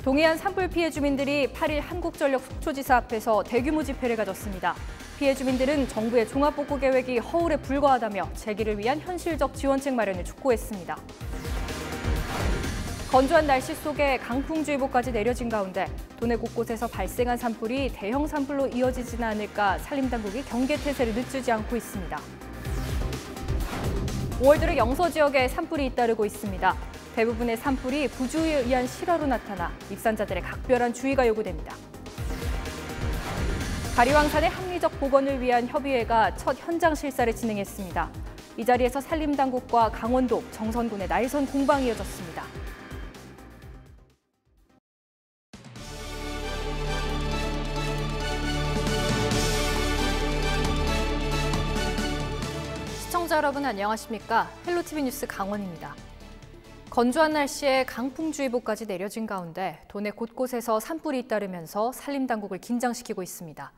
동해안 산불 피해 주민들이 8일 한국전력 속초지사 앞에서 대규모 집회를 가졌습니다. 피해 주민들은 정부의 종합복구 계획이 허울에 불과하다며 재기를 위한 현실적 지원책 마련을 촉구했습니다. 건조한 날씨 속에 강풍주의보까지 내려진 가운데 도내 곳곳에서 발생한 산불이 대형 산불로 이어지지는 않을까 산림당국이 경계태세를 늦추지 않고 있습니다. 5월 들어 영서 지역에 산불이 잇따르고 있습니다. 대부분의 산불이 부주의에 의한 실화로 나타나 입산자들의 각별한 주의가 요구됩니다. 가리왕산의 합리적 복원을 위한 협의회가 첫 현장 실사를 진행했습니다. 이 자리에서 산림당국과 강원도, 정선군의 날선 공방이 이어졌습니다. 시청자 여러분 안녕하십니까? 헬로티비 뉴스 강원입니다. 건조한 날씨에 강풍주의보까지 내려진 가운데 도내 곳곳에서 산불이 잇따르면서 산림당국을 긴장시키고 있습니다.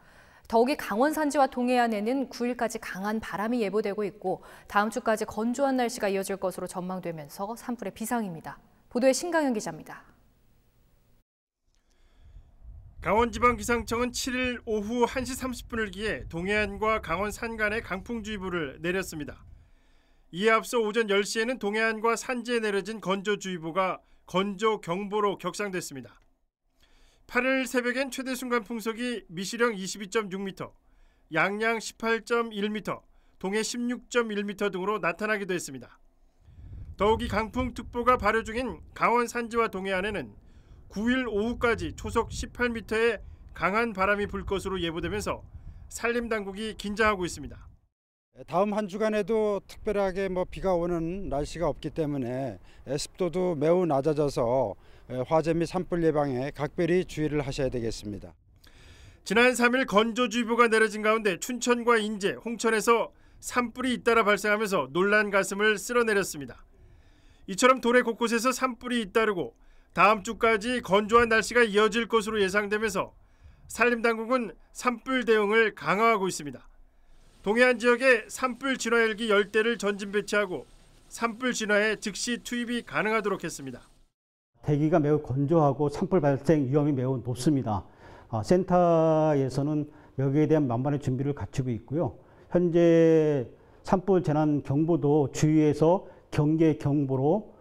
더욱이 강원 산지와 동해안에는 9일까지 강한 바람이 예보되고 있고 다음 주까지 건조한 날씨가 이어질 것으로 전망되면서 산불의 비상입니다. 보도에 신강현 기자입니다. 강원지방기상청은 7일 오후 1시 30분을 기해 동해안과 강원 산간에 강풍주의보를 내렸습니다. 이에 앞서 오전 10시에는 동해안과 산지에 내려진 건조주의보가 건조경보로 격상됐습니다. 8일 새벽엔 최대 순간 풍속이 미시령 22.6m, 양양 18.1m, 동해 16.1m 등으로 나타나기도 했습니다. 더욱이 강풍특보가 발효 중인 강원 산지와 동해안에는 9일 오후까지 초속 18m의 강한 바람이 불 것으로 예보되면서 산림당국이 긴장하고 있습니다. 다음 한 주간에도 특별하게 비가 오는 날씨가 없기 때문에 습도도 매우 낮아져서 화재 및 산불 예방에 각별히 주의를 하셔야 되겠습니다. 지난 3일 건조주의보가 내려진 가운데 춘천과 인제, 홍천에서 산불이 잇따라 발생하면서 놀란 가슴을 쓸어내렸습니다. 이처럼 도내 곳곳에서 산불이 잇따르고 다음 주까지 건조한 날씨가 이어질 것으로 예상되면서 산림당국은 산불 대응을 강화하고 있습니다. 동해안 지역에 산불 진화 헬기 10대를 전진 배치하고 산불 진화에 즉시 투입이 가능하도록 했습니다. 대기가 매우 건조하고 산불 발생 위험이 매우 높습니다. 센터에서는 여기에 대한 만반의 준비를 갖추고 있고요. 현재 산불 재난 경보도 주위에서 경계 경보로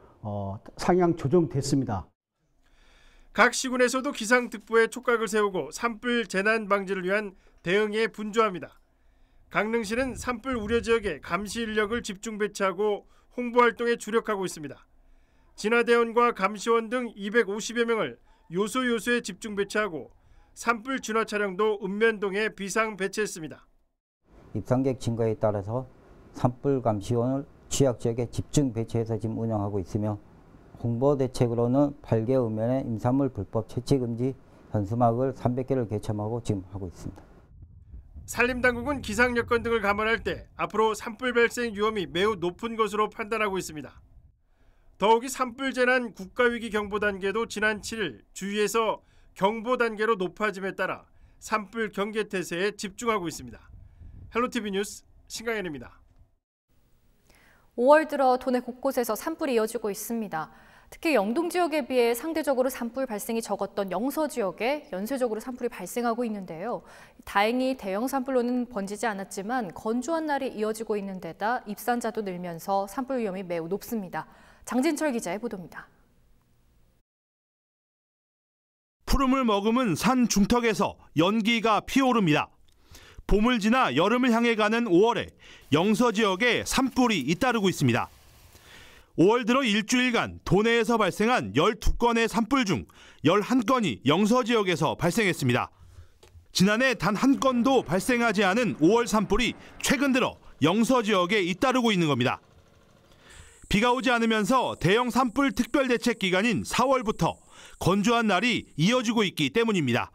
상향 조정됐습니다. 각 시군에서도 기상특보에 촉각을 세우고 산불 재난 방지를 위한 대응에 분주합니다. 강릉시는 산불 우려 지역에 감시 인력을 집중 배치하고 홍보 활동에 주력하고 있습니다. 진화대원과 감시원 등 250여 명을 요소에 집중 배치하고 산불 진화 차량도 읍면동에 비상 배치했습니다. 입산객 증가에 따라서 산불 감시원을 취약 지역에 집중 배치해서 지금 운영하고 있으며 홍보 대책으로는 8개 읍면의 임산물 불법 채취 금지 현수막을 300개를 개첨하고 지금 하고 있습니다. 산림당국은 기상 여건 등을 감안할 때 앞으로 산불 발생 위험이 매우 높은 것으로 판단하고 있습니다. 더욱이 산불 재난 국가위기 경보 단계도 지난 7일 주위에서 경보 단계로 높아짐에 따라 산불 경계 태세에 집중하고 있습니다. 헬로티비 뉴스 신강현입니다. 5월 들어 도내 곳곳에서 산불이 이어지고 있습니다. 특히 영동 지역에 비해 상대적으로 산불 발생이 적었던 영서 지역에 연쇄적으로 산불이 발생하고 있는데요. 다행히 대형 산불로는 번지지 않았지만 건조한 날이 이어지고 있는 데다 입산자도 늘면서 산불 위험이 매우 높습니다. 장진철 기자의 보도입니다. 푸름을 머금은 산 중턱에서 연기가 피오릅니다. 봄을 지나 여름을 향해 가는 5월에 영서 지역에 산불이 잇따르고 있습니다. 5월 들어 일주일간 도내에서 발생한 12건의 산불 중 11건이 영서 지역에서 발생했습니다. 지난해 단 한 건도 발생하지 않은 5월 산불이 최근 들어 영서 지역에 잇따르고 있는 겁니다. 비가 오지 않으면서 대형 산불 특별대책 기간인 4월부터 건조한 날이 이어지고 있기 때문입니다.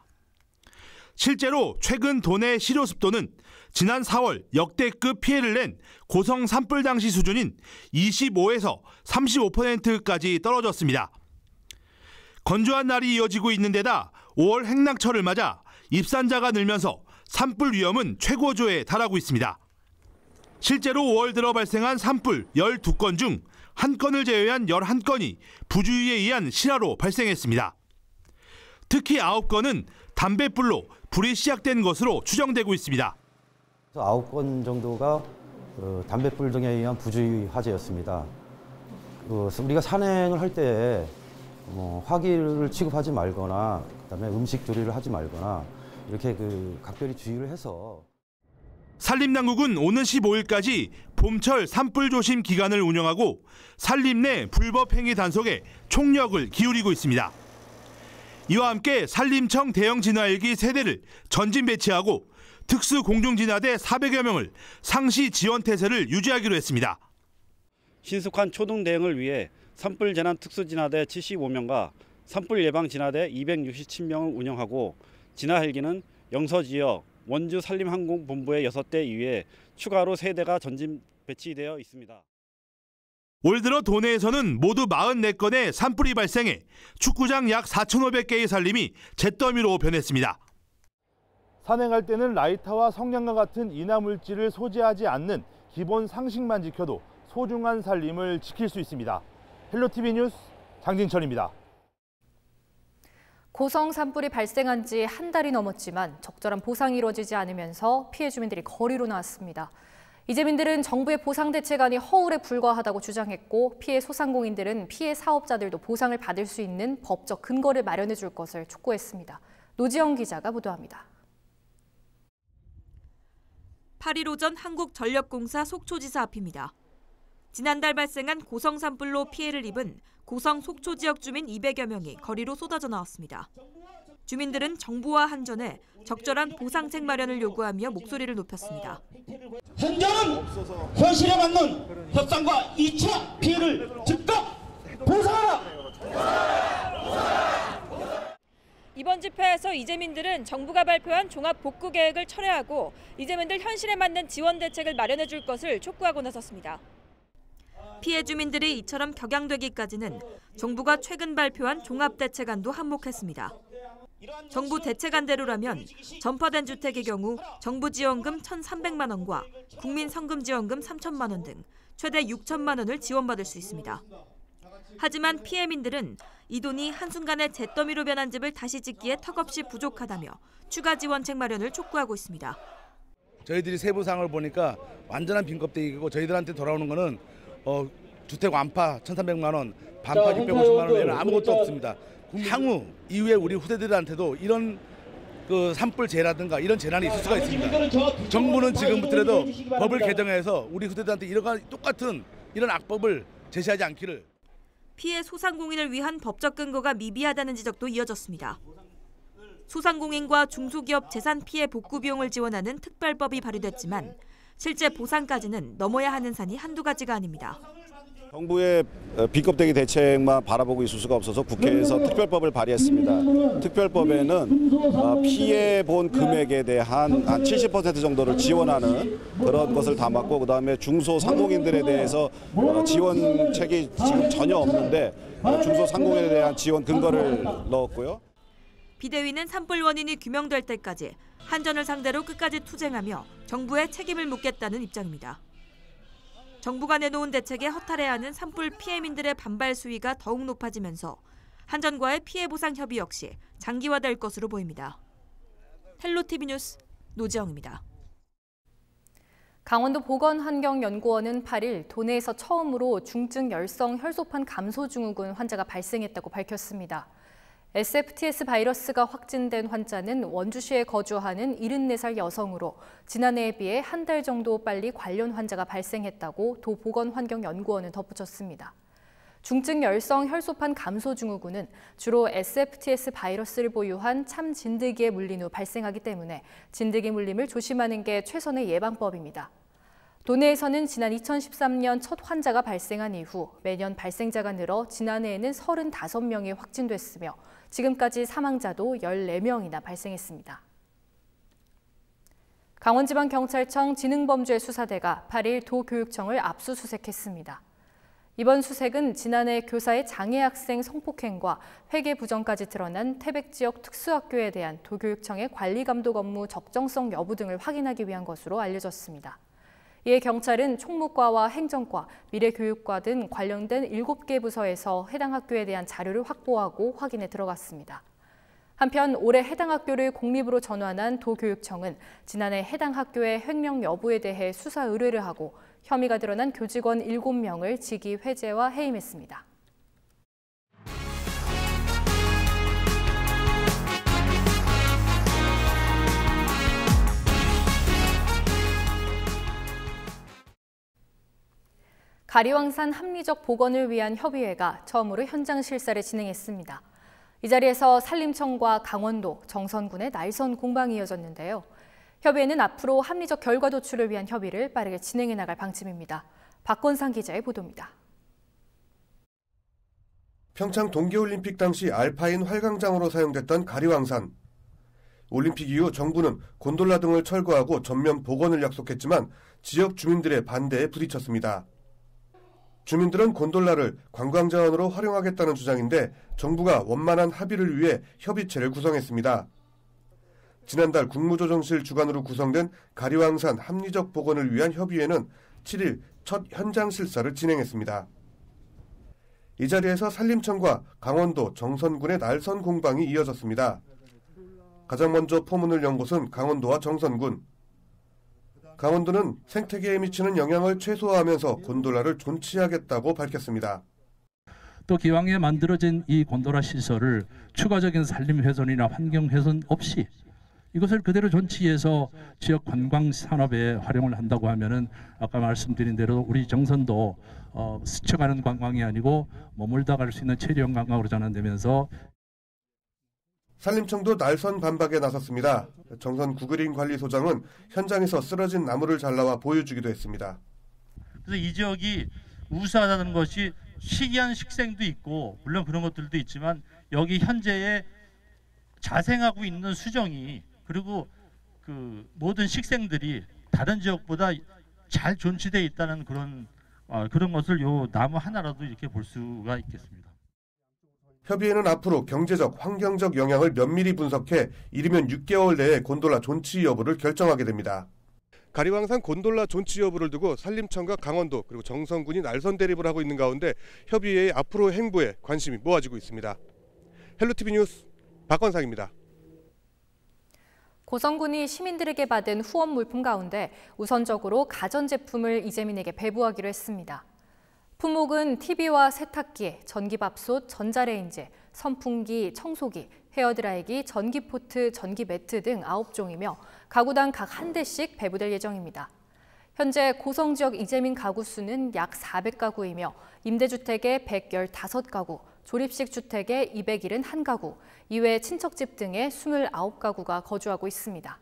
실제로 최근 도내 실효 습도는 지난 4월 역대급 피해를 낸 고성 산불 당시 수준인 25에서 35%까지 떨어졌습니다. 건조한 날이 이어지고 있는 데다 5월 행락철을 맞아 입산자가 늘면서 산불 위험은 최고조에 달하고 있습니다. 실제로 5월 들어 발생한 산불 12건 중 1건을 제외한 11건이 부주의에 의한 실화로 발생했습니다. 특히 9건은 담뱃불로 불이 시작된 것으로 추정되고 있습니다. 9건 정도가 담뱃불 등에 의한 부주의 화재였습니다. 우리가 산행을 할 때 화기를 취급하지 말거나 그다음에 음식 조리를 하지 말거나 이렇게 각별히 주의를 해서. 산림당국은 오는 15일까지 봄철 산불 조심 기간을 운영하고 산림 내 불법 행위 단속에 총력을 기울이고 있습니다. 이와 함께 산림청 대형 진화헬기 3대를 전진 배치하고 특수 공중진화대 400여 명을 상시 지원 태세를 유지하기로 했습니다. 신속한 초동 대응을 위해 산불 재난 특수진화대 75명과 산불 예방 진화대 267명을 운영하고 진화 헬기는 영서 지역 원주 산림항공본부의 6대 이외에 추가로 3대가 전진 배치되어 있습니다. 올 들어 도내에서는 모두 44건의 산불이 발생해 축구장 약 4,500개의 산림이 잿더미로 변했습니다. 산행할 때는 라이터와 성냥과 같은 인화물질을 소지하지 않는 기본 상식만 지켜도 소중한 산림을 지킬 수 있습니다. 헬로티비 뉴스 장진철입니다. 고성 산불이 발생한 지 한 달이 넘었지만 적절한 보상이 이루어지지 않으면서 피해 주민들이 거리로 나왔습니다. 이재민들은 정부의 보상 대책안이 허울에 불과하다고 주장했고 피해 소상공인들은 피해 사업자들도 보상을 받을 수 있는 법적 근거를 마련해 줄 것을 촉구했습니다. 노지영 기자가 보도합니다. 8일 오전 한국전력공사 속초지사 앞입니다. 지난달 발생한 고성 산불로 피해를 입은 고성 속초 지역 주민 200여 명이 거리로 쏟아져 나왔습니다. 주민들은 정부와 한전에 적절한 보상책 마련을 요구하며 목소리를 높였습니다. 현장은 현실에 맞는 협상과 2차 피해를 즉각 보상하라! 이번 집회에서 이재민들은 정부가 발표한 종합복구계획을 철회하고 이재민들 현실에 맞는 지원 대책을 마련해 줄 것을 촉구하고 나섰습니다. 피해 주민들이 이처럼 격양되기까지는 정부가 최근 발표한 종합대책안도 한몫했습니다. 정부 대책안대로라면 전파된 주택의 경우 정부 지원금 1,300만 원과 국민 성금 지원금 3천만 원 등 최대 6천만 원을 지원받을 수 있습니다. 하지만 피해민들은 이 돈이 한순간에 잿더미로 변한 집을 다시 짓기에 턱없이 부족하다며 추가 지원책 마련을 촉구하고 있습니다. 저희들이 세부 사항을 보니까 완전한 빈껍데기고 저희들한테 돌아오는 거는 주택 완파 1,300만 원, 반파 650만 원 외에는 아무것도 없습니다. 향후 이후에 우리 후대들한테도 이런 산불재라든가 이런 재난이 있을 수가 있습니다. 정부는 지금부터라도 법을 개정해서 우리 후대들한테 이런 똑같은 이런 악법을 제시하지 않기를. 피해 소상공인을 위한 법적 근거가 미비하다는 지적도 이어졌습니다. 소상공인과 중소기업 재산 피해 복구 비용을 지원하는 특별법이 발의됐지만 실제 보상까지는 넘어야 하는 산이 한두 가지가 아닙니다. 정부의 빈껍데기 대책만 바라보고 있을 수가 없어서 국회에서 특별법을 발의했습니다. 특별법에는 피해 본 금액에 대한 한 70% 정도를 지원하는 그런 것을 담았고 그다음에 중소상공인들에 대해서 지원책이 지금 전혀 없는데 중소상공인에 대한 지원 근거를 넣었고요. 비대위는 산불 원인이 규명될 때까지 한전을 상대로 끝까지 투쟁하며 정부에 책임을 묻겠다는 입장입니다. 정부가 내놓은 대책에 허탈해하는 산불 피해민들의 반발 수위가 더욱 높아지면서 한전과의 피해 보상 협의 역시 장기화될 것으로 보입니다. 헬로티비 뉴스 노지영입니다. 강원도 보건환경연구원은 8일 도내에서 처음으로 중증 열성 혈소판 감소 증후군 환자가 발생했다고 밝혔습니다. SFTS 바이러스가 확진된 환자는 원주시에 거주하는 74살 여성으로 지난해에 비해 한 달 정도 빨리 관련 환자가 발생했다고 도보건환경연구원은 덧붙였습니다. 중증 열성 혈소판 감소 증후군은 주로 SFTS 바이러스를 보유한 참 진드기에 물린 후 발생하기 때문에 진드기 물림을 조심하는 게 최선의 예방법입니다. 도내에서는 지난 2013년 첫 환자가 발생한 이후 매년 발생자가 늘어 지난해에는 35명이 확진됐으며 지금까지 사망자도 14명이나 발생했습니다. 강원지방경찰청 지능범죄수사대가 8일 도교육청을 압수수색했습니다. 이번 수색은 지난해 교사의 장애 학생 성폭행과 회계 부정까지 드러난 태백 지역 특수학교에 대한 도교육청의 관리감독 업무 적정성 여부 등을 확인하기 위한 것으로 알려졌습니다. 이에 경찰은 총무과와 행정과, 미래교육과 등 관련된 7개 부서에서 해당 학교에 대한 자료를 확보하고 확인에 들어갔습니다. 한편 올해 해당 학교를 공립으로 전환한 도교육청은 지난해 해당 학교의 횡령 여부에 대해 수사 의뢰를 하고 혐의가 드러난 교직원 7명을 직위 회제와 해임했습니다. 가리왕산 합리적 복원을 위한 협의회가 처음으로 현장 실사를 진행했습니다. 이 자리에서 산림청과 강원도, 정선군의 날선 공방이 이어졌는데요. 협의회는 앞으로 합리적 결과 도출을 위한 협의를 빠르게 진행해 나갈 방침입니다. 박건상 기자의 보도입니다. 평창 동계올림픽 당시 알파인 활강장으로 사용됐던 가리왕산. 올림픽 이후 정부는 곤돌라 등을 철거하고 전면 복원을 약속했지만 지역 주민들의 반대에 부딪혔습니다. 주민들은 곤돌라를 관광자원으로 활용하겠다는 주장인데 정부가 원만한 합의를 위해 협의체를 구성했습니다. 지난달 국무조정실 주관으로 구성된 가리왕산 합리적 복원을 위한 협의회는 7일 첫 현장 실사를 진행했습니다. 이 자리에서 산림청과 강원도 정선군의 날선 공방이 이어졌습니다. 가장 먼저 포문을 연 곳은 강원도와 정선군. 강원도는 생태계에 미치는 영향을 최소화하면서 곤돌라를 존치하겠다고 밝혔습니다. 또 기왕에 만들어진 이 곤돌라 시설을 추가적인 산림 훼손이나 환경 훼손 없이 이것을 그대로 존치해서 지역 관광 산업에 활용을 한다고 하면은 아까 말씀드린 대로 우리 정선도 스쳐가는 관광이 아니고 머물다 갈 수 있는 체류형 관광으로 전환되면서 산림청도 날선 반박에 나섰습니다. 정선 구그린 관리소장은 현장에서 쓰러진 나무를 잘라와 보여주기도 했습니다. 그래서 이 지역이 우수하다는 것이 희귀한 식생도 있고 물론 그런 것들도 있지만 여기 현재의 자생하고 있는 수정이 그리고 그 모든 식생들이 다른 지역보다 잘 존치되어 있다는 그런 것을 요 나무 하나라도 이렇게 볼 수가 있겠습니다. 협의회는 앞으로 경제적, 환경적 영향을 면밀히 분석해 이르면 6개월 내에 곤돌라 존치 여부를 결정하게 됩니다. 가리왕산 곤돌라 존치 여부를 두고 산림청과 강원도 그리고 정선군이 날선 대립을 하고 있는 가운데 협의회의 앞으로 행보에 관심이 모아지고 있습니다. 헬로티비 뉴스 박건상입니다. 고성군이 시민들에게 받은 후원 물품 가운데 우선적으로 가전제품을 이재민에게 배부하기로 했습니다. 품목은 TV와 세탁기, 전기밥솥, 전자레인지, 선풍기, 청소기, 헤어드라이기, 전기포트, 전기매트 등 9종이며 가구당 각 1대씩 배부될 예정입니다. 현재 고성 지역 이재민 가구 수는 약 400가구이며 임대주택에 115가구, 조립식 주택에 271가구, 이외 친척집 등에 29가구가 거주하고 있습니다.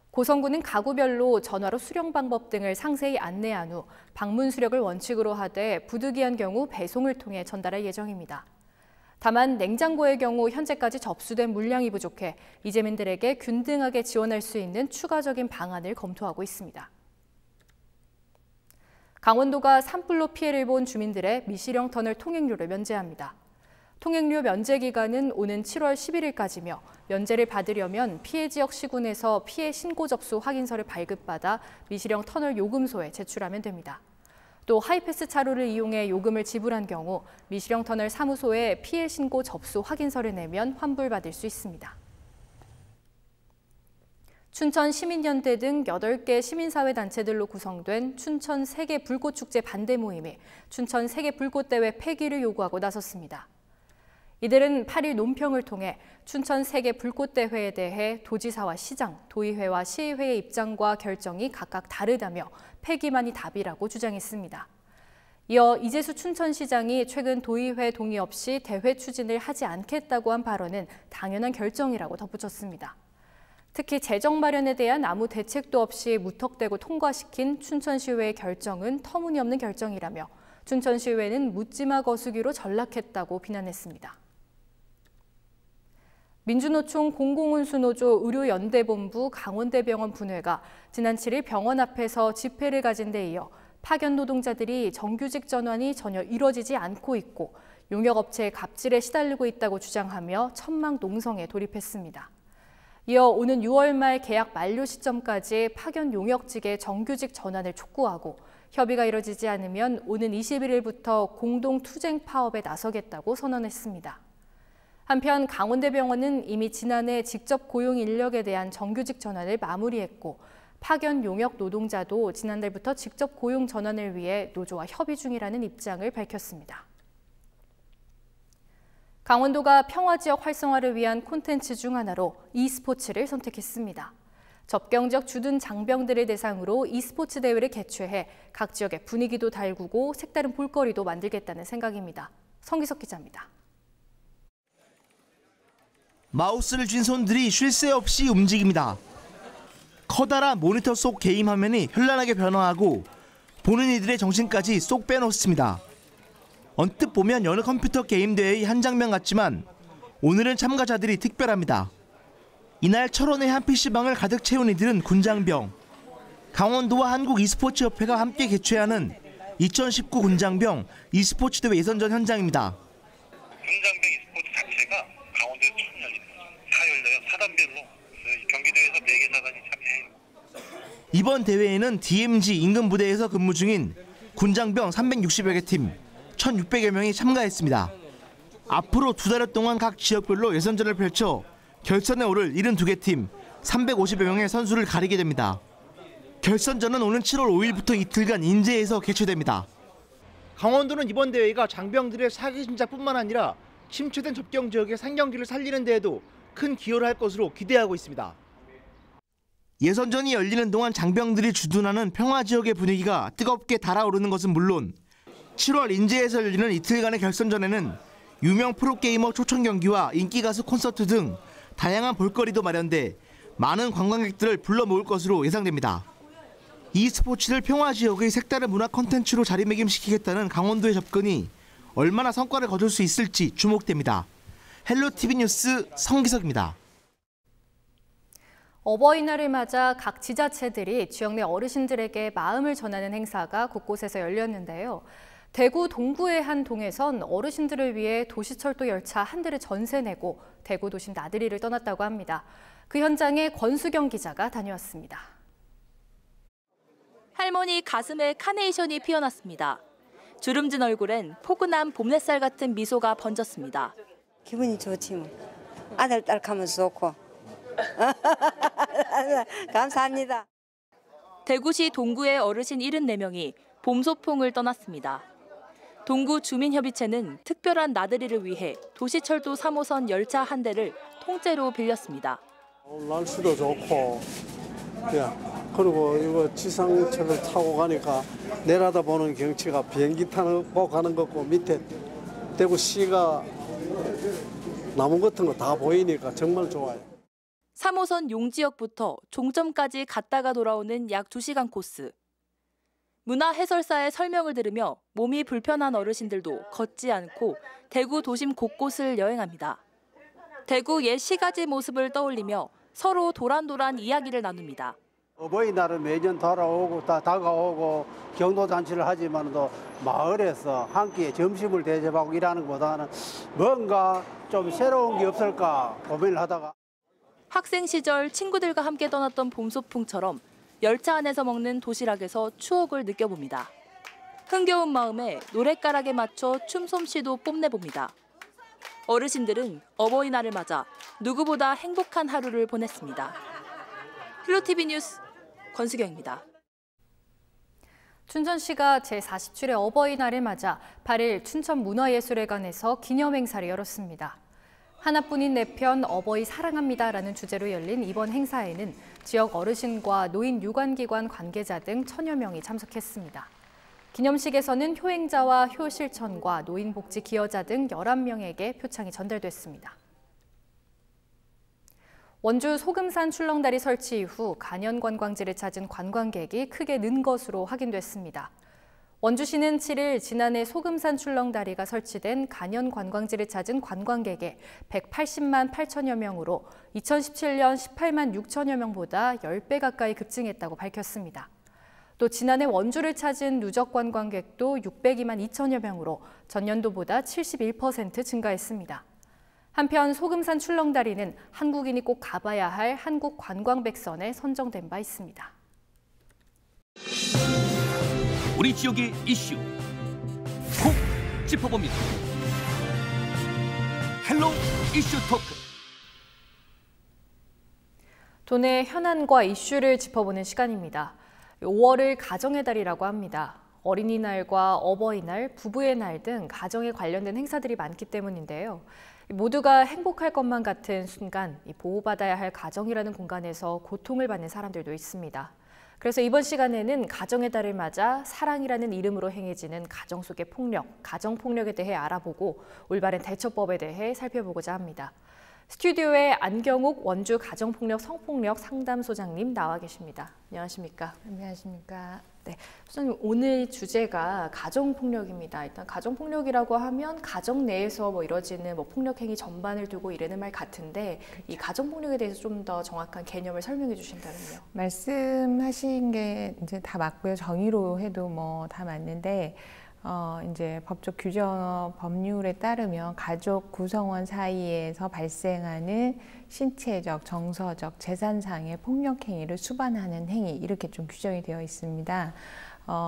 고성군은 가구별로 전화로 수령 방법 등을 상세히 안내한 후 방문 수령을 원칙으로 하되 부득이한 경우 배송을 통해 전달할 예정입니다. 다만 냉장고의 경우 현재까지 접수된 물량이 부족해 이재민들에게 균등하게 지원할 수 있는 추가적인 방안을 검토하고 있습니다. 강원도가 산불로 피해를 본 주민들의 미시령 터널 통행료를 면제합니다. 통행료 면제 기간은 오는 7월 11일까지며 면제를 받으려면 피해 지역 시군에서 피해 신고 접수 확인서를 발급받아 미시령 터널 요금소에 제출하면 됩니다. 또 하이패스 차로를 이용해 요금을 지불한 경우 미시령 터널 사무소에 피해 신고 접수 확인서를 내면 환불받을 수 있습니다. 춘천 시민연대 등 8개 시민사회단체들로 구성된 춘천 세계 불꽃축제 반대 모임이 춘천 세계 불꽃대회 폐기를 요구하고 나섰습니다. 이들은 8일 논평을 통해 춘천 세계 불꽃대회에 대해 도지사와 시장, 도의회와 시의회의 입장과 결정이 각각 다르다며 폐기만이 답이라고 주장했습니다. 이어 이재수 춘천시장이 최근 도의회 동의 없이 대회 추진을 하지 않겠다고 한 발언은 당연한 결정이라고 덧붙였습니다. 특히 재정 마련에 대한 아무 대책도 없이 무턱대고 통과시킨 춘천시의회의 결정은 터무니없는 결정이라며 춘천시의회는 묻지마 거수기로 전락했다고 비난했습니다. 민주노총 공공운수노조 의료연대본부 강원대병원 분회가 지난 7일 병원 앞에서 집회를 가진 데 이어 파견 노동자들이 정규직 전환이 전혀 이뤄지지 않고 있고 용역업체의 갑질에 시달리고 있다고 주장하며 천막 농성에 돌입했습니다. 이어 오는 6월 말 계약 만료 시점까지 파견 용역직의 정규직 전환을 촉구하고 협의가 이뤄지지 않으면 오는 21일부터 공동 투쟁 파업에 나서겠다고 선언했습니다. 한편 강원대병원은 이미 지난해 직접 고용 인력에 대한 정규직 전환을 마무리했고 파견 용역 노동자도 지난달부터 직접 고용 전환을 위해 노조와 협의 중이라는 입장을 밝혔습니다. 강원도가 평화지역 활성화를 위한 콘텐츠 중 하나로 e스포츠를 선택했습니다. 접경지역 주둔 장병들을 대상으로 e스포츠 대회를 개최해 각 지역의 분위기도 달구고 색다른 볼거리도 만들겠다는 생각입니다. 성기석 기자입니다. 마우스를 쥔 손들이 쉴 새 없이 움직입니다. 커다란 모니터 속 게임 화면이 현란하게 변화하고 보는 이들의 정신까지 쏙 빼놓습니다. 언뜻 보면 여느 컴퓨터 게임 대회의 한 장면 같지만 오늘은 참가자들이 특별합니다. 이날 철원의 한 PC방을 가득 채운 이들은 군장병. 강원도와 한국 e스포츠협회가 함께 개최하는 2019 군장병 e스포츠 대회 예선전 현장입니다. 군장병 e스포츠 자체가 강원도에서 처음 열리는 거죠. 4단별로 경기도에서 4개 사단이 참여해요. 이번 대회에는 DMZ 인근 부대에서 근무 중인 군장병 360여 개 팀, 1,600여 명이 참가했습니다. 앞으로 2달 동안 각 지역별로 예선전을 펼쳐 결선에 오를 72개 팀, 350여 명의 선수를 가리게 됩니다. 결선전은 오는 7월 5일부터 이틀간 인제에서 개최됩니다. 강원도는 이번 대회가 장병들의 사기 신작뿐만 아니라 침체된 접경 지역의 상경기를 살리는 데에도 큰 기여를 할 것으로 기대하고 있습니다. 예선전이 열리는 동안 장병들이 주둔하는 평화지역의 분위기가 뜨겁게 달아오르는 것은 물론 7월 인제에서 열리는 이틀간의 결선전에는 유명 프로게이머 초청 경기와 인기가수 콘서트 등 다양한 볼거리도 마련돼 많은 관광객들을 불러 모을 것으로 예상됩니다. e스포츠를 평화지역의 색다른 문화 콘텐츠로 자리매김시키겠다는 강원도의 접근이 얼마나 성과를 거둘 수 있을지 주목됩니다. 헬로티비 뉴스 성기석입니다. 어버이날을 맞아 각 지자체들이 지역 내 어르신들에게 마음을 전하는 행사가 곳곳에서 열렸는데요. 대구 동구의 한 동에선 어르신들을 위해 도시철도 열차 한 대를 전세 내고 대구 도심 나들이를 떠났다고 합니다. 그 현장에 권수경 기자가 다녀왔습니다. 할머니 가슴에 카네이션이 피어났습니다. 주름진 얼굴엔 포근한 봄햇살 같은 미소가 번졌습니다. 기분이 좋지 뭐. 아들, 딸 가면서 좋고. 감사합니다. 대구시 동구의 어르신 74명이 봄소풍을 떠났습니다. 동구 주민협의체는 특별한 나들이를 위해 도시철도 3호선 열차 한 대를 통째로 빌렸습니다. 날씨도 좋고, 그리고 이거 지상철을 타고 가니까 내려다보는 경치가 비행기 타고 가는 것고 밑에 대구시가 나무 같은 거 다 보이니까 정말 좋아요. 3호선 용지역부터 종점까지 갔다가 돌아오는 약 2시간 코스. 문화 해설사의 설명을 들으며 몸이 불편한 어르신들도 걷지 않고 대구 도심 곳곳을 여행합니다. 대구 옛 시가지 모습을 떠올리며 서로 도란도란 이야기를 나눕니다. 어버이날은 매년 돌아오고 다 다가오고 경도잔치를 하지만도 마을에서 한 끼에 점심을 대접하고 일하는 것보다는 뭔가 좀 새로운 게 없을까 고민을 하다가 학생 시절 친구들과 함께 떠났던 봄소풍처럼 열차 안에서 먹는 도시락에서 추억을 느껴봅니다. 흥겨운 마음에 노랫가락에 맞춰 춤솜씨도 뽐내봅니다. 어르신들은 어버이날을 맞아 누구보다 행복한 하루를 보냈습니다. 헬로티비 뉴스 권수경입니다. 춘천시가 제47회 어버이날을 맞아 8일 춘천문화예술회관에서 기념행사를 열었습니다. 하나뿐인 내 편 어버이 사랑합니다라는 주제로 열린 이번 행사에는 지역 어르신과 노인 유관기관 관계자 등 1000여 명이 참석했습니다. 기념식에서는 효행자와 효실천과 노인복지 기여자 등 11명에게 표창이 전달됐습니다. 원주 소금산 출렁다리 설치 이후 간현 관광지를 찾은 관광객이 크게 는 것으로 확인됐습니다. 원주시는 7일 지난해 소금산 출렁다리가 설치된 간현 관광지를 찾은 관광객의 180만 8천여 명으로 2017년 18만 6천여 명보다 10배 가까이 급증했다고 밝혔습니다. 또 지난해 원주를 찾은 누적 관광객도 602만 2천여 명으로 전년도보다 71% 증가했습니다. 한편 소금산 출렁다리는 한국인이 꼭 가봐야 할 한국 관광백선에 선정된 바 있습니다. 우리 지역의 이슈 콕 짚어봅니다. 헬로 이슈 토크. 돈의 현안과 이슈를 짚어보는 시간입니다. 5월을 가정의 달이라고 합니다. 어린이날과 어버이날, 부부의 날 등 가정에 관련된 행사들이 많기 때문인데요. 모두가 행복할 것만 같은 순간, 보호받아야 할 가정이라는 공간에서 고통을 받는 사람들도 있습니다. 그래서 이번 시간에는 가정의 달을 맞아 사랑이라는 이름으로 행해지는 가정 속의 폭력, 가정폭력에 대해 알아보고 올바른 대처법에 대해 살펴보고자 합니다. 스튜디오에 안경욱 원주 가정폭력 성폭력 상담소장님 나와 계십니다. 안녕하십니까? 안녕하십니까? 네, 소장님 오늘 주제가 가정폭력입니다. 일단 가정폭력이라고 하면 가정 내에서 이뤄지는 폭력 행위 전반을 두고 이르는 말 같은데 그렇죠. 이 가정폭력에 대해서 좀 더 정확한 개념을 설명해 주신다면요. 말씀하신 게 이제 다 맞고요. 정의로 해도 다 맞는데. 이제 법적 규정 법률에 따르면 가족 구성원 사이에서 발생하는 신체적, 정서적, 재산상의 폭력 행위를 수반하는 행위 이렇게 좀 규정이 되어 있습니다.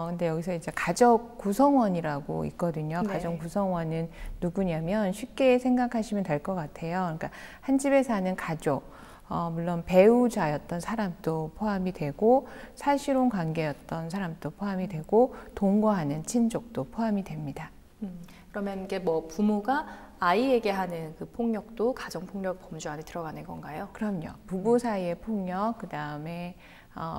근데 여기서 이제 가족 구성원이라고 있거든요. 네. 가족 구성원은 누구냐면 쉽게 생각하시면 될 것 같아요. 그러니까 한 집에 사는 가족. 물론 배우자였던 사람도 포함이 되고 사실혼 관계였던 사람도 포함이 되고 동거하는 친족도 포함이 됩니다. 그러면 이게 부모가 아이에게 하는 그 폭력도 가정폭력 범주 안에 들어가는 건가요? 그럼요. 부부 사이의 폭력, 그 다음에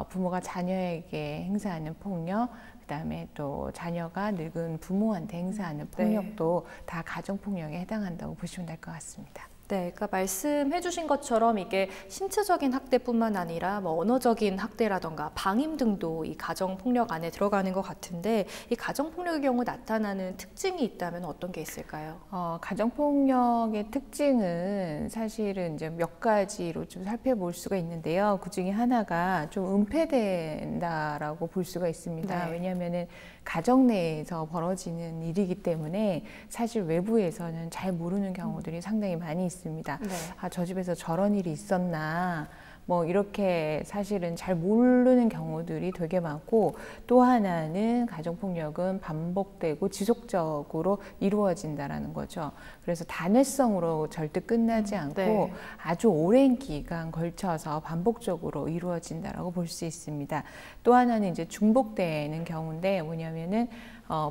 부모가 자녀에게 행사하는 폭력, 그 다음에 또 자녀가 늙은 부모한테 행사하는 폭력도 네. 다 가정폭력에 해당한다고 보시면 될 것 같습니다. 네, 그러니까 말씀해 주신 것처럼 이게 신체적인 학대뿐만 아니라 언어적인 학대라던가 방임 등도 이 가정폭력 안에 들어가는 것 같은데 이 가정폭력의 경우 나타나는 특징이 있다면 어떤 게 있을까요? 가정폭력의 특징은 사실은 이제 몇 가지로 좀 살펴볼 수가 있는데요. 그 중에 하나가 좀 은폐된다라고 볼 수가 있습니다. 네. 왜냐하면은 가정 내에서 벌어지는 일이기 때문에 사실 외부에서는 잘 모르는 경우들이 상당히 많이 있습니다. 네. 저 집에서 저런 일이 있었나 이렇게 사실은 잘 모르는 경우들이 되게 많고 또 하나는 가정폭력은 반복되고 지속적으로 이루어진다는 거죠. 그래서 단회성으로 절대 끝나지 않고 네. 아주 오랜 기간 걸쳐서 반복적으로 이루어진다라고 볼 수 있습니다. 또 하나는 이제 중복되는 경우인데 뭐냐면은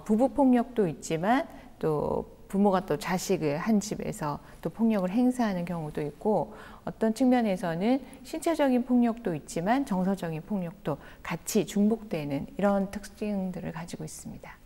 부부폭력도 있지만 또 부모가 또 자식을 한 집에서 또 폭력을 행사하는 경우도 있고 어떤 측면에서는 신체적인 폭력도 있지만 정서적인 폭력도 같이 중복되는 이런 특징들을 가지고 있습니다.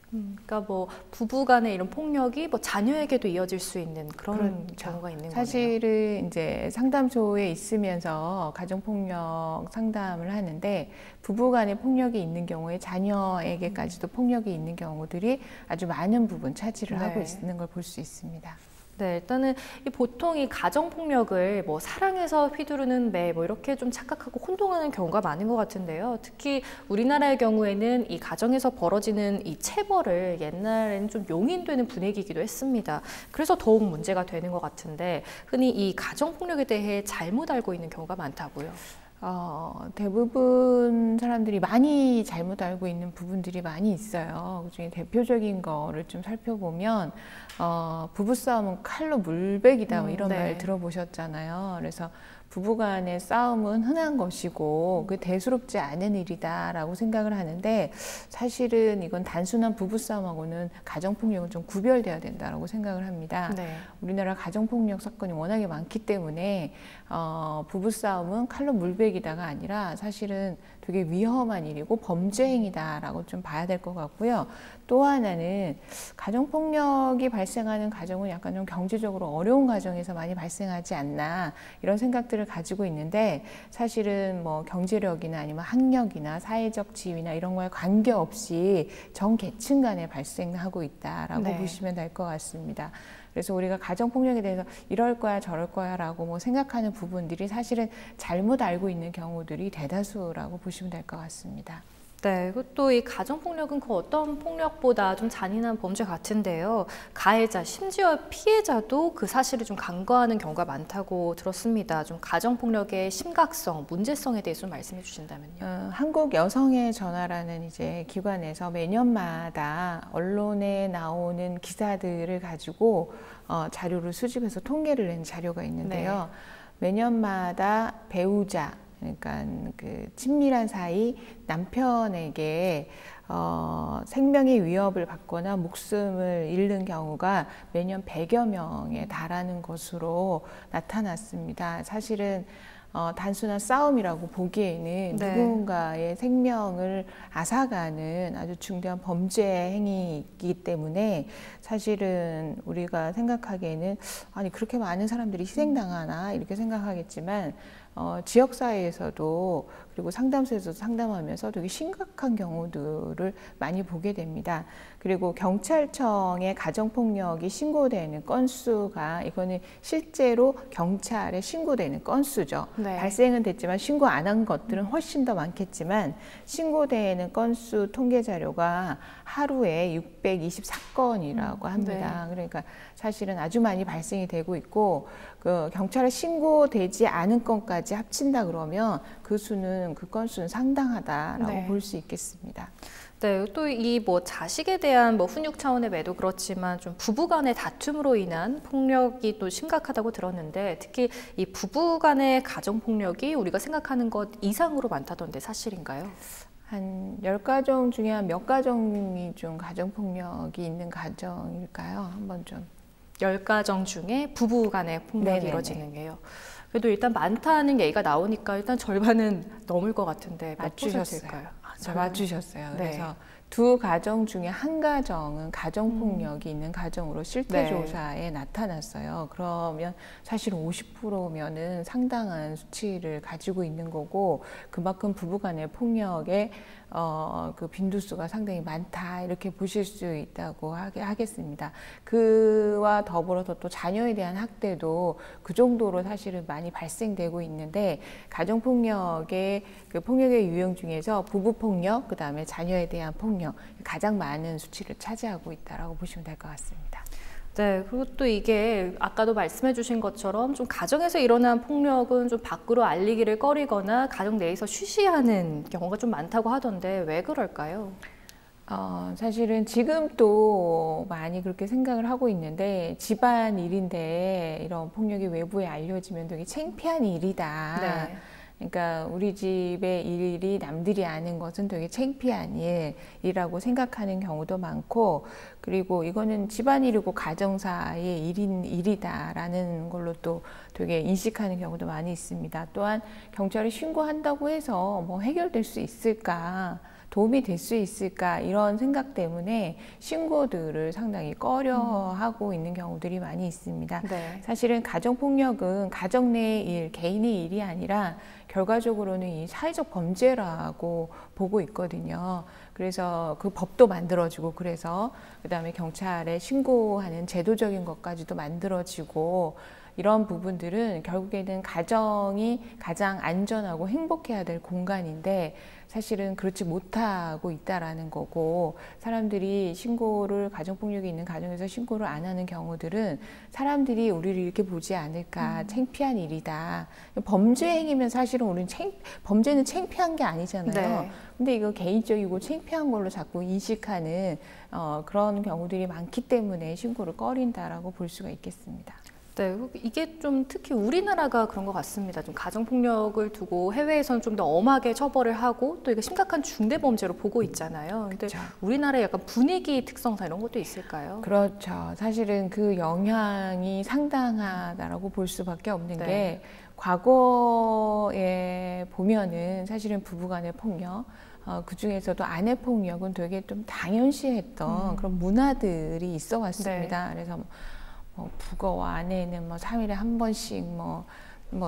그러니까 부부 간의 이런 폭력이 자녀에게도 이어질 수 있는 그런 그렇죠. 경우가 있는 거네요. 사실은 이제 상담소에 있으면서 가정폭력 상담을 하는데 부부 간의 폭력이 있는 경우에 자녀에게까지도 폭력이 있는 경우들이 아주 많은 부분 차지를 네. 하고 있는 걸 볼 수 있습니다. 네, 일단은 보통 이 가정폭력을 사랑에서 휘두르는 매 이렇게 좀 착각하고 혼동하는 경우가 많은 것 같은데요. 특히 우리나라의 경우에는 이 가정에서 벌어지는 이 체벌을 옛날에는 좀 용인되는 분위기이기도 했습니다. 그래서 더욱 문제가 되는 것 같은데 흔히 이 가정폭력에 대해 잘못 알고 있는 경우가 많다고요. 대부분 사람들이 많이 잘못 알고 있는 부분들이 많이 있어요. 그중에 대표적인 거를 좀 살펴보면 부부싸움은 칼로 물베기다 이런 네. 말 들어보셨잖아요. 그래서 부부간의 싸움은 흔한 것이고 그 대수롭지 않은 일이다라고 생각을 하는데 사실은 이건 단순한 부부싸움하고는 가정폭력은 좀 구별돼야 된다라고 생각을 합니다. 네. 우리나라 가정폭력 사건이 워낙에 많기 때문에 부부싸움은 칼로 물베기다가 아니라 사실은 되게 위험한 일이고 범죄 행위다라고 좀 봐야 될 것 같고요. 또 하나는 가정폭력이 발생하는 가정은 약간 좀 경제적으로 어려운 가정에서 많이 발생하지 않나 이런 생각들을 가지고 있는데 사실은 경제력이나 아니면 학력이나 사회적 지위나 이런 거에 관계없이 전 계층 간에 발생하고 있다라고 네. 보시면 될 것 같습니다. 그래서 우리가 가정폭력에 대해서 이럴 거야 저럴 거야 라고 생각하는 부분들이 사실은 잘못 알고 있는 경우들이 대다수라고 보시면 될 것 같습니다. 네, 또 이 가정폭력은 그 어떤 폭력보다 좀 잔인한 범죄 같은데요. 가해자, 심지어 피해자도 그 사실을 좀 간과하는 경우가 많다고 들었습니다. 좀 가정폭력의 심각성, 문제성에 대해서 좀 말씀해 주신다면요. 한국 여성의 전화라는 이제 기관에서 매년마다 언론에 나오는 기사들을 가지고 자료를 수집해서 통계를 낸 자료가 있는데요. 네. 매년마다 배우자, 그러니까 그 친밀한 사이 남편에게 생명의 위협을 받거나 목숨을 잃는 경우가 매년 100여 명에 달하는 것으로 나타났습니다. 사실은 단순한 싸움이라고 보기에는 네. 누군가의 생명을 앗아가는 아주 중대한 범죄 행위이기 때문에 사실은 우리가 생각하기에는 아니 그렇게 많은 사람들이 희생당하나 이렇게 생각하겠지만 지역사회에서도 그리고 상담소에서도 상담하면서 되게 심각한 경우들을 많이 보게 됩니다. 그리고 경찰청에 가정폭력이 신고되는 건수가 이거는 실제로 경찰에 신고되는 건수죠. 네. 발생은 됐지만 신고 안 한 것들은 훨씬 더 많겠지만 신고되는 건수 통계 자료가 하루에 624건이라고 합니다. 네. 그러니까 사실은 아주 많이 발생이 되고 있고 그 경찰에 신고되지 않은 건까지 합친다 그러면 그 건수는 상당하다라고 네. 볼 수 있겠습니다. 네, 또 이 뭐 자식에 대한 뭐 훈육 차원의 매도 그렇지만 좀 부부 간의 다툼으로 인한 폭력이 또 심각하다고 들었는데 특히 이 부부 간의 가정 폭력이 우리가 생각하는 것 이상으로 많다던데 사실인가요? 한 10가정 중에 한 몇 가정이 좀 가정 폭력이 있는 가정일까요? 한번 좀 10가정 중에 부부 간의 폭력이 네네네. 이루어지는 게요. 그래도 일단 많다는 얘기가 나오니까 일단 절반은 넘을 것 같은데 몇 퍼센트일까요? 맞추셨어요. 네. 그래서 두 가정 중에 한 가정은 가정폭력이 있는 가정으로 실태조사에 네. 나타났어요. 그러면 사실 50%면은 상당한 수치를 가지고 있는 거고 그만큼 부부간의 폭력의 그 빈도수가 상당히 많다 이렇게 보실 수 있다고 하겠습니다. 그와 더불어서 또 자녀에 대한 학대도 그 정도로 사실은 많이 발생되고 있는데 가정폭력의 그 폭력의 유형 중에서 부부폭력, 그 다음에 자녀에 대한 폭력 가장 많은 수치를 차지하고 있다라고 보시면 될 것 같습니다. 네, 그리고 또 이게 아까도 말씀해 주신 것처럼 좀 가정에서 일어난 폭력은 좀 밖으로 알리기를 꺼리거나 가정 내에서 쉬쉬하는 경우가 좀 많다고 하던데 왜 그럴까요? 사실은 지금 또 많이 그렇게 생각을 하고 있는데 집안 일인데 이런 폭력이 외부에 알려지면 되게 창피한 일이다. 네. 그러니까 우리 집의 일이 남들이 아는 것은 되게 창피한 일이라고 생각하는 경우도 많고 그리고 이거는 집안일이고 가정사의 일이다라는 걸로 또 되게 인식하는 경우도 많이 있습니다. 또한 경찰에 신고한다고 해서 뭐 해결될 수 있을까? 도움이 될 수 있을까 이런 생각 때문에 신고들을 상당히 꺼려하고 있는 경우들이 많이 있습니다. 네. 사실은 가정폭력은 가정 내의 일, 개인의 일이 아니라 결과적으로는 이 사회적 범죄라고 보고 있거든요. 그래서 그 법도 만들어지고 그래서 그다음에 경찰에 신고하는 제도적인 것까지도 만들어지고 이런 부분들은 결국에는 가정이 가장 안전하고 행복해야 될 공간인데 사실은 그렇지 못하고 있다라는 거고 사람들이 신고를 가정폭력이 있는 가정에서 신고를 안 하는 경우들은 사람들이 우리를 이렇게 보지 않을까 창피한 일이다. 범죄 행위면 사실은 우리는 범죄는 창피한 게 아니잖아요. 네. 근데 이거 개인적이고 창피한 걸로 자꾸 인식하는 그런 경우들이 많기 때문에 신고를 꺼린다라고 볼 수가 있겠습니다. 네, 이게 좀 특히 우리나라가 그런 것 같습니다. 좀 가정폭력을 두고 해외에서는 좀 더 엄하게 처벌을 하고 또 이게 심각한 중대범죄로 보고 있잖아요. 근데 그렇죠. 우리나라의 약간 분위기 특성상 이런 것도 있을까요? 그렇죠. 사실은 그 영향이 상당하다라고 볼 수밖에 없는 네. 게 과거에 보면은 사실은 부부간의 폭력 그 중에서도 아내 폭력은 되게 좀 당연시했던 그런 문화들이 있어 왔습니다. 네. 그래서 부거와 아내는 뭐 3일에 한 번씩 뭐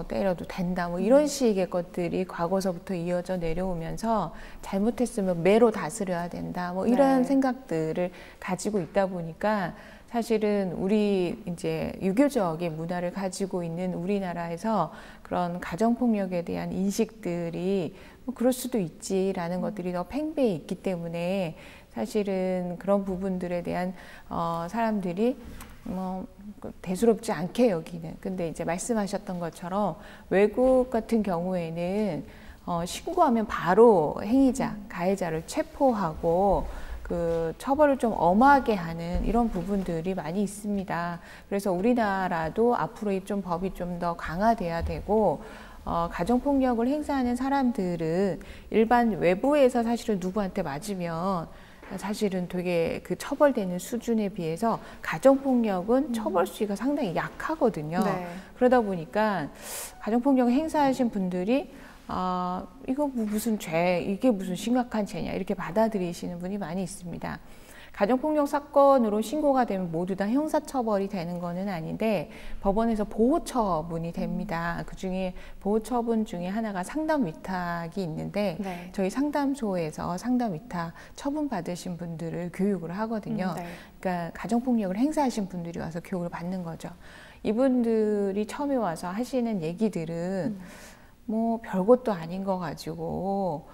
때려도 된다 뭐 이런 식의 것들이 과거서부터 이어져 내려오면서 잘못했으면 매로 다스려야 된다 뭐 이런 네. 생각들을 가지고 있다 보니까 사실은 우리 이제 유교적인 문화를 가지고 있는 우리나라에서 그런 가정폭력에 대한 인식들이 뭐 그럴 수도 있지라는 것들이 더 팽배해 있기 때문에 사실은 그런 부분들에 대한 사람들이 뭐 대수롭지 않게 여기는. 근데 이제 말씀하셨던 것처럼 외국 같은 경우에는 신고하면 바로 행위자, 가해자를 체포하고 그 처벌을 좀 엄하게 하는 이런 부분들이 많이 있습니다. 그래서 우리나라도 앞으로 좀 법이 좀 더 강화돼야 되고 가정폭력을 행사하는 사람들은 일반 외부에서 사실은 누구한테 맞으면 사실은 되게 그 처벌되는 수준에 비해서 가정폭력은 처벌 수위가 상당히 약하거든요. 네. 그러다 보니까 가정폭력을 행사하신 분들이 이거 무슨 죄, 이게 무슨 심각한 죄냐 이렇게 받아들이시는 분이 많이 있습니다. 가정폭력 사건으로 신고가 되면 모두 다 형사처벌이 되는 거는 아닌데 법원에서 보호처분이 됩니다. 그중에 보호처분 중에 하나가 상담 위탁이 있는데 네. 저희 상담소에서 상담 위탁 처분 받으신 분들을 교육을 하거든요. 네. 그러니까 가정폭력을 행사하신 분들이 와서 교육을 받는 거죠. 이분들이 처음에 와서 하시는 얘기들은 뭐 별것도 아닌 거 가지고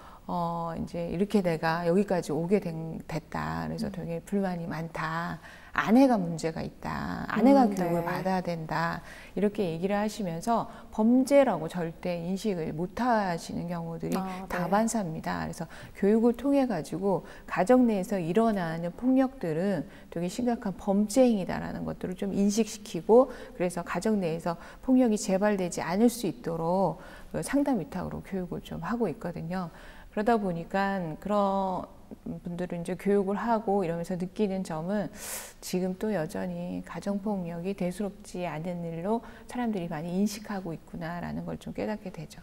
이제 이렇게 내가 여기까지 오게 됐다. 그래서 되게 불만이 많다. 아내가 문제가 있다. 아내가 교육을 네. 받아야 된다. 이렇게 얘기를 하시면서 범죄라고 절대 인식을 못 하시는 경우들이 다반사입니다. 그래서 교육을 통해 가지고 가정 내에서 일어나는 폭력들은 되게 심각한 범죄 행위다라는 것들을 좀 인식시키고 그래서 가정 내에서 폭력이 재발되지 않을 수 있도록 상담 위탁으로 교육을 좀 하고 있거든요. 그러다 보니까 그런 분들은 이제 교육을 하고 이러면서 느끼는 점은 지금 또 여전히 가정폭력이 대수롭지 않은 일로 사람들이 많이 인식하고 있구나라는 걸 좀 깨닫게 되죠.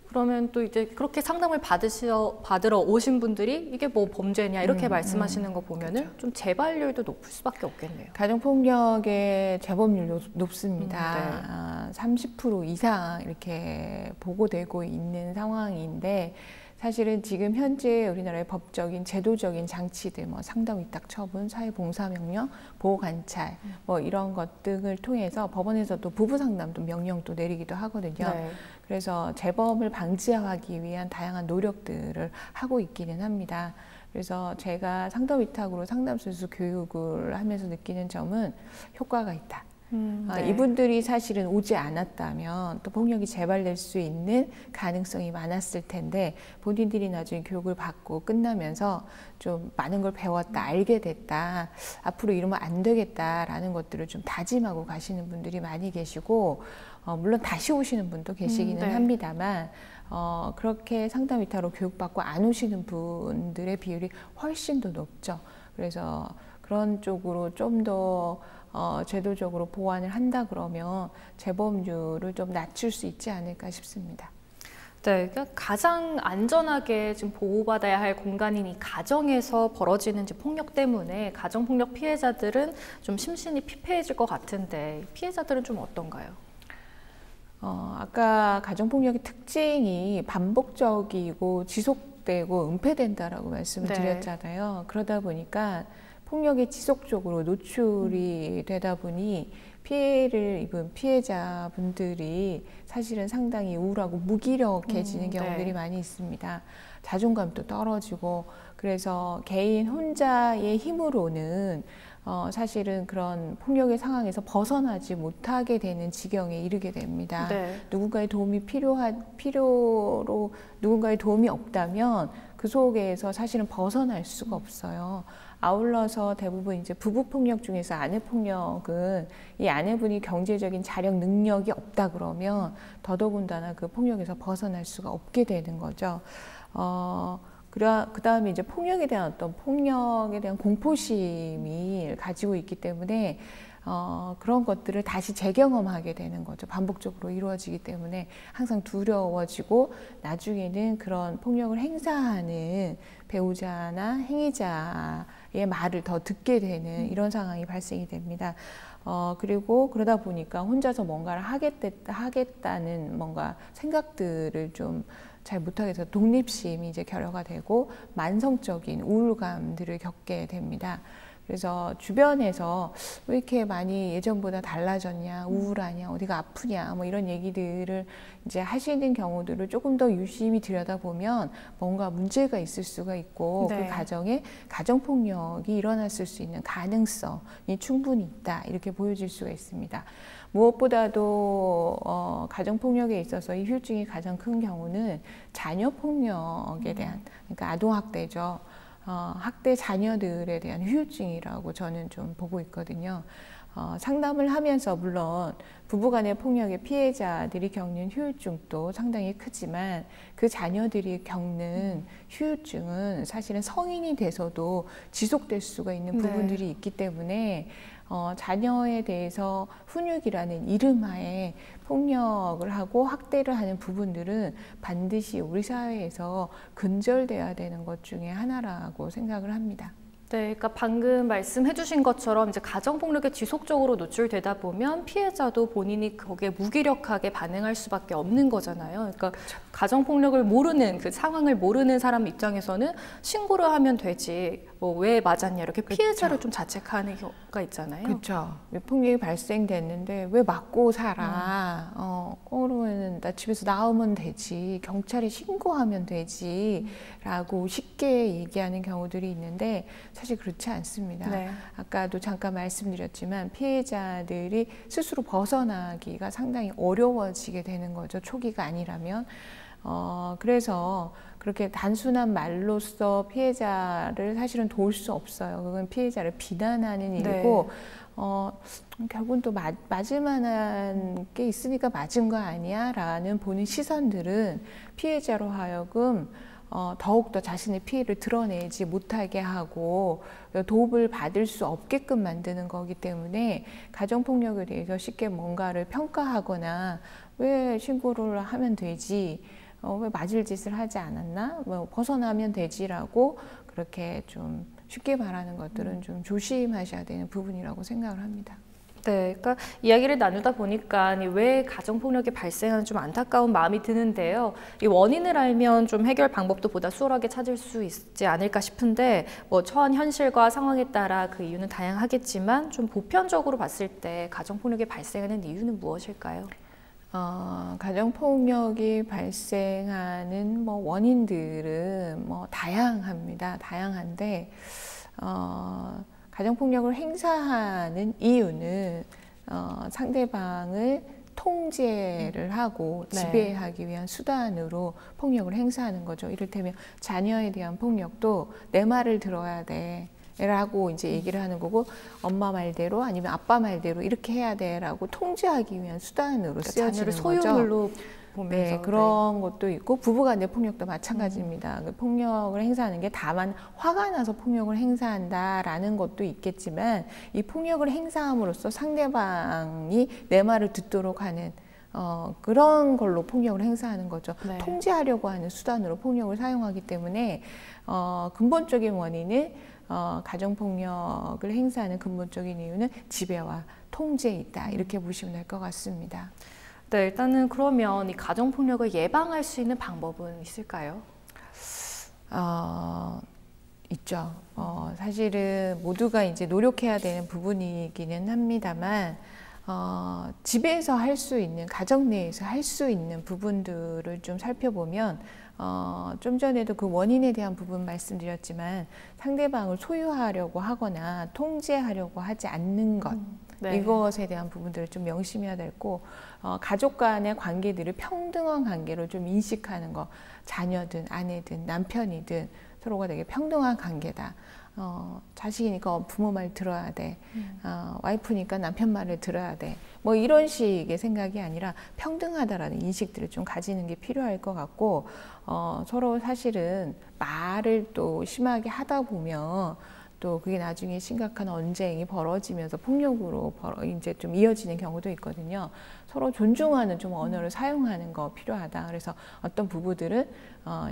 그러면 또 이제 그렇게 상담을 받으러 오신 분들이 이게 뭐 범죄냐 이렇게 말씀하시는 거 보면은 그렇죠. 좀 재발률도 높을 수밖에 없겠네요. 가정폭력의 재범률 높습니다. 30% 이상 이렇게 보고되고 있는 상황인데 사실은 지금 현재 우리나라의 법적인 제도적인 장치들, 뭐 상담 위탁 처분, 사회봉사명령, 보호관찰, 뭐 이런 것 등을 통해서 법원에서도 부부 상담도 명령도 내리기도 하거든요. 네. 그래서 재범을 방지하기 위한 다양한 노력들을 하고 있기는 합니다. 그래서 제가 상담 위탁으로 상담소에서 교육을 하면서 느끼는 점은 효과가 있다. 네. 이분들이 사실은 오지 않았다면 또 폭력이 재발될 수 있는 가능성이 많았을 텐데 본인들이 나중에 교육을 받고 끝나면서 좀 많은 걸 배웠다, 알게 됐다, 앞으로 이러면 안 되겠다라는 것들을 좀 다짐하고 가시는 분들이 많이 계시고 물론 다시 오시는 분도 계시기는 네. 합니다만 그렇게 상담 위탁으로 교육받고 안 오시는 분들의 비율이 훨씬 더 높죠. 그래서 그런 쪽으로 좀 더 제도적으로 보완을 한다 그러면 재범률을 좀 낮출 수 있지 않을까 싶습니다. 네, 그러니까 가장 안전하게 좀 보호받아야 할 공간인 이 가정에서 벌어지는 폭력 때문에 가정폭력 피해자들은 좀 심신이 피폐해질 것 같은데 피해자들은 좀 어떤가요? 아까 가정폭력의 특징이 반복적이고 지속되고 은폐된다라고 말씀을 드렸잖아요. 그러다 보니까 폭력에 지속적으로 노출이 되다 보니 피해를 입은 피해자분들이 사실은 상당히 우울하고 무기력해지는 경우들이 많이 있습니다. 자존감도 떨어지고 그래서 개인 혼자의 힘으로는 사실은 그런 폭력의 상황에서 벗어나지 못하게 되는 지경에 이르게 됩니다. 네. 누군가의 도움이 필요로 누군가의 도움이 없다면 그 속에서 사실은 벗어날 수가 없어요. 아울러서 대부분 이제 부부폭력 중에서 아내폭력은 이 아내분이 경제적인 자력 능력이 없다 그러면 더더군다나 그 폭력에서 벗어날 수가 없게 되는 거죠. 그 다음에 이제 폭력에 대한 공포심이 가지고 있기 때문에 그런 것들을 다시 재경험하게 되는 거죠. 반복적으로 이루어지기 때문에 항상 두려워지고 나중에는 그런 폭력을 행사하는 배우자나 행위자의 말을 더 듣게 되는 이런 상황이 발생이 됩니다. 그리고 그러다 보니까 혼자서 뭔가를 하겠다는 뭔가 생각들을 좀 잘 못하게 해서 독립심이 이제 결여가 되고 만성적인 우울감들을 겪게 됩니다. 그래서 주변에서 왜 이렇게 많이 예전보다 달라졌냐, 우울하냐, 어디가 아프냐, 뭐 이런 얘기들을 이제 하시는 경우들을 조금 더 유심히 들여다보면 뭔가 문제가 있을 수가 있고 그 가정에 가정폭력이 일어났을 수 있는 가능성이 충분히 있다, 이렇게 보여질 수가 있습니다. 무엇보다도 가정폭력에 있어서 이 후유증이 가장 큰 경우는 자녀폭력에 대한, 그러니까 아동학대죠. 학대 자녀들에 대한 후유증이라고 저는 좀 보고 있거든요. 상담을 하면서 물론 부부간의 폭력의 피해자들이 겪는 후유증도 상당히 크지만 그 자녀들이 겪는 후유증은 사실은 성인이 돼서도 지속될 수가 있는 부분들이 있기 때문에 자녀에 대해서 훈육이라는 이름하에 폭력을 하고 학대를 하는 부분들은 반드시 우리 사회에서 근절돼야 되는 것 중에 하나라고 생각을 합니다. 네, 그러니까 방금 말씀해 주신 것처럼 이제 가정폭력에 지속적으로 노출되다 보면 피해자도 본인이 거기에 무기력하게 반응할 수밖에 없는 거잖아요. 그러니까 가정폭력을 모르는, 그 상황을 모르는 사람 입장에서는 신고를 하면 되지, 뭐 왜 맞았냐, 이렇게 피해자를 좀 자책하는 경우가 있잖아요. 그렇죠. 폭력이 발생됐는데 왜 맞고 살아? 그러면 나 집에서 나오면 되지, 경찰에 신고하면 되지 라고 쉽게 얘기하는 경우들이 있는데 사실 그렇지 않습니다. 아까도 잠깐 말씀드렸지만 피해자들이 스스로 벗어나기가 상당히 어려워지게 되는 거죠. 초기가 아니라면. 그래서 그렇게 단순한 말로써 피해자를 사실은 도울 수 없어요. 그건 피해자를 비난하는 일이고 결국은 또 맞을 만한 게 있으니까 맞은 거 아니야? 라는 보는 시선들은 피해자로 하여금 더욱더 자신의 피해를 드러내지 못하게 하고 도움을 받을 수 없게끔 만드는 거기 때문에 가정폭력에 대해서 쉽게 뭔가를 평가하거나 왜 신고를 하면 되지, 왜 맞을 짓을 하지 않았나, 뭐 벗어나면 되지라고 그렇게 좀 쉽게 말하는 것들은 좀 조심하셔야 되는 부분이라고 생각을 합니다. 네, 그러니까 이야기를 나누다 보니까 왜 가정폭력이 발생하는 좀 안타까운 마음이 드는데요. 이 원인을 알면 좀 해결 방법도 보다 수월하게 찾을 수 있지 않을까 싶은데, 뭐 처한 현실과 상황에 따라 그 이유는 다양하겠지만 좀 보편적으로 봤을 때 가정폭력이 발생하는 이유는 무엇일까요? 가정폭력이 발생하는 뭐 원인들은 뭐 다양합니다. 다양한데 가정폭력을 행사하는 이유는 상대방을 통제를 하고 지배하기 위한 수단으로 폭력을 행사하는 거죠. 이를테면 자녀에 대한 폭력도 내 말을 들어야 돼 라고 이제 얘기를 하는 거고, 엄마 말대로 아니면 아빠 말대로 이렇게 해야 돼 라고 통제하기 위한 수단으로 쓰여지는 거죠. 소유물로 보면서. 네, 그런 것도 있고 부부간의 폭력도 마찬가지입니다. 그 폭력을 행사하는 게 다만 화가 나서 폭력을 행사한다라는 것도 있겠지만 이 폭력을 행사함으로써 상대방이 내 말을 듣도록 하는 그런 걸로 폭력을 행사하는 거죠. 통제하려고 하는 수단으로 폭력을 사용하기 때문에 근본적인 원인은 가정폭력을 행사하는 근본적인 이유는 지배와 통제에 있다, 이렇게 보시면 될 것 같습니다. 네, 일단은 그러면 이 가정폭력을 예방할 수 있는 방법은 있을까요? 있죠. 사실은 모두가 이제 노력해야 되는 부분이기는 합니다만 집에서 할 수 있는, 가정 내에서 할 수 있는 부분들을 좀 살펴보면 좀 전에도 그 원인에 대한 부분 말씀드렸지만 상대방을 소유하려고 하거나 통제하려고 하지 않는 것, 이것에 대한 부분들을 좀 명심해야 되고, 가족 간의 관계들을 평등한 관계로 좀 인식하는 것, 자녀든 아내든 남편이든 서로가 되게 평등한 관계다. 자식이니까 부모 말 들어야 돼. 와이프니까 남편 말을 들어야 돼. 뭐 이런 식의 생각이 아니라 평등하다라는 인식들을 좀 가지는 게 필요할 것 같고, 서로 사실은 말을 또 심하게 하다 보면 또 그게 나중에 심각한 언쟁이 벌어지면서 폭력으로 이제 좀 이어지는 경우도 있거든요. 서로 존중하는 좀 언어를 사용하는 거 필요하다. 그래서 어떤 부부들은